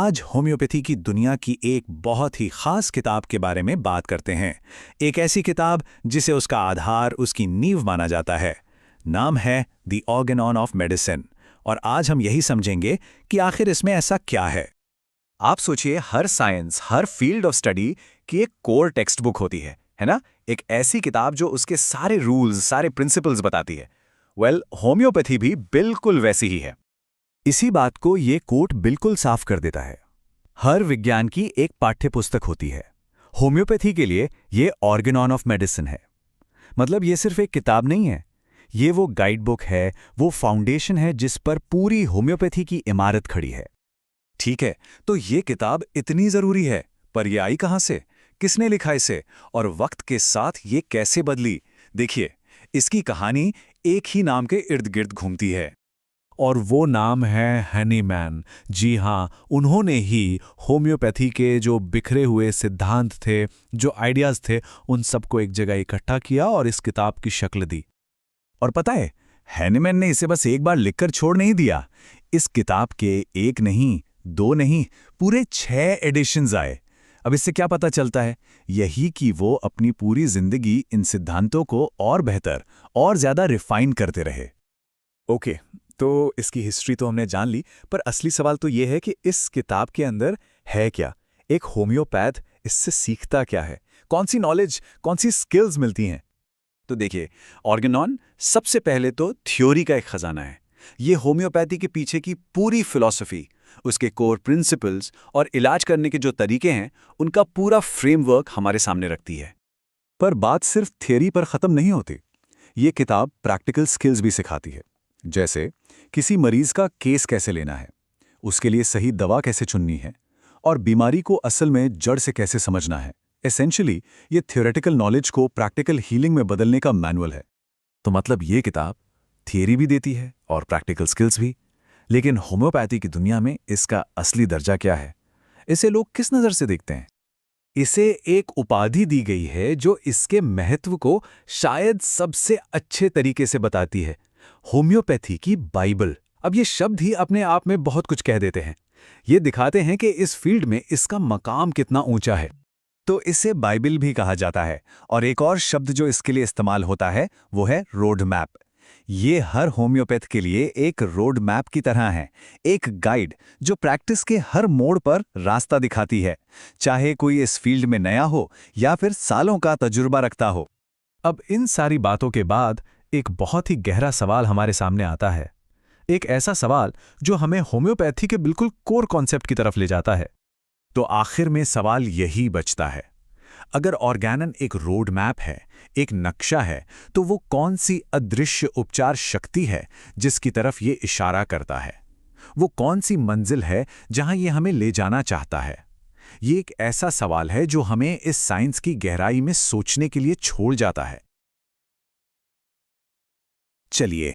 आज होम्योपैथी की दुनिया की एक बहुत ही खास किताब के बारे में बात करते हैं। एक ऐसी किताब जिसे उसका आधार, उसकी नींव माना जाता है। नाम है द ऑर्गेनॉन ऑफ मेडिसिन। और आज हम यही समझेंगे कि आखिर इसमें ऐसा क्या है। आप सोचिए, हर साइंस, हर फील्ड ऑफ स्टडी की एक कोर टेक्स्ट बुक होती है ना? एक ऐसी किताब जो उसके सारे रूल्स, सारे प्रिंसिपल्स बताती है। होम्योपैथी भी बिल्कुल वैसी ही है। इसी बात को ये कोट बिल्कुल साफ कर देता है। हर विज्ञान की एक पाठ्य पुस्तक होती है। होम्योपैथी के लिए ये ऑर्गेनॉन ऑफ मेडिसिन है। मतलब ये सिर्फ एक किताब नहीं है, ये वो गाइड बुक है, वो फाउंडेशन है जिस पर पूरी होम्योपैथी की इमारत खड़ी है। ठीक है, तो ये किताब इतनी जरूरी है, पर ये आई कहां से? किसने लिखा इसे? और वक्त के साथ ये कैसे बदली? देखिए, इसकी कहानी एक ही नाम के इर्द गिर्द घूमती है। और वो नाम है हनीमैन। जी हाँ, उन्होंने ही होम्योपैथी के जो बिखरे हुए सिद्धांत थे, जो आइडियाज़ थे, उन सबको एक जगह इकट्ठा किया और इस किताब की शक्ल दी। और पता है, हैनीमैन ने इसे बस एक बार लिखकर छोड़ नहीं दिया। इस किताब के एक नहीं, दो नहीं, पूरे 6 एडिशंस आए। अब इससे क्या पता चलता है? यही कि वो अपनी पूरी जिंदगी इन सिद्धांतों को और बेहतर और ज्यादा रिफाइन करते रहे। ओके, तो इसकी हिस्ट्री तो हमने जान ली, पर असली सवाल तो ये है कि इस किताब के अंदर है क्या? एक होम्योपैथ इससे सीखता क्या है? कौन सी नॉलेज, कौन सी स्किल्स मिलती हैं? तो देखिए, ऑर्गेनॉन सबसे पहले तो थ्योरी का एक खजाना है। ये होम्योपैथी के पीछे की पूरी फिलॉसफी, उसके कोर प्रिंसिपल्स और इलाज करने के जो तरीके हैं, उनका पूरा फ्रेमवर्क हमारे सामने रखती है। पर बात सिर्फ थ्योरी पर खत्म नहीं होती। ये किताब प्रैक्टिकल स्किल्स भी सिखाती है। जैसे किसी मरीज का केस कैसे लेना है, उसके लिए सही दवा कैसे चुननी है, और बीमारी को असल में जड़ से कैसे समझना है। एसेंशियली ये थ्योरेटिकल नॉलेज को प्रैक्टिकल हीलिंग में बदलने का मैनुअल है। तो मतलब ये किताब थियरी भी देती है और प्रैक्टिकल स्किल्स भी। लेकिन होम्योपैथी की दुनिया में इसका असली दर्जा क्या है? इसे लोग किस नज़र से देखते हैं? इसे एक उपाधि दी गई है जो इसके महत्व को शायद सबसे अच्छे तरीके से बताती है, होम्योपैथी की बाइबल। अब ये शब्द ही अपने आप में बहुत कुछ कह देते हैं। ये दिखाते हैं कि इस फील्ड में इसका मकाम कितना ऊंचा है। तो इसे बाइबल भी कहा जाता है। और एक और शब्द जो इसके लिए इस्तेमाल होता है वो है रोड मैप। ये हर होम्योपैथ के लिए एक रोड मैप की तरह है, एक गाइड जो प्रैक्टिस के हर मोड़ पर रास्ता दिखाती है, चाहे कोई इस फील्ड में नया हो या फिर सालों का तजुर्बा रखता हो। अब इन सारी बातों के बाद एक बहुत ही गहरा सवाल हमारे सामने आता है। एक ऐसा सवाल जो हमें होम्योपैथी के बिल्कुल कोर कॉन्सेप्ट की तरफ ले जाता है। तो आखिर में सवाल यही बचता है, अगर ऑर्गेनन एक रोड मैप है, एक नक्शा है, तो वो कौन सी अदृश्य उपचार शक्ति है जिसकी तरफ ये इशारा करता है? वो कौन सी मंजिल है जहां ये हमें ले जाना चाहता है? ये एक ऐसा सवाल है जो हमें इस साइंस की गहराई में सोचने के लिए छोड़ जाता है। चलिए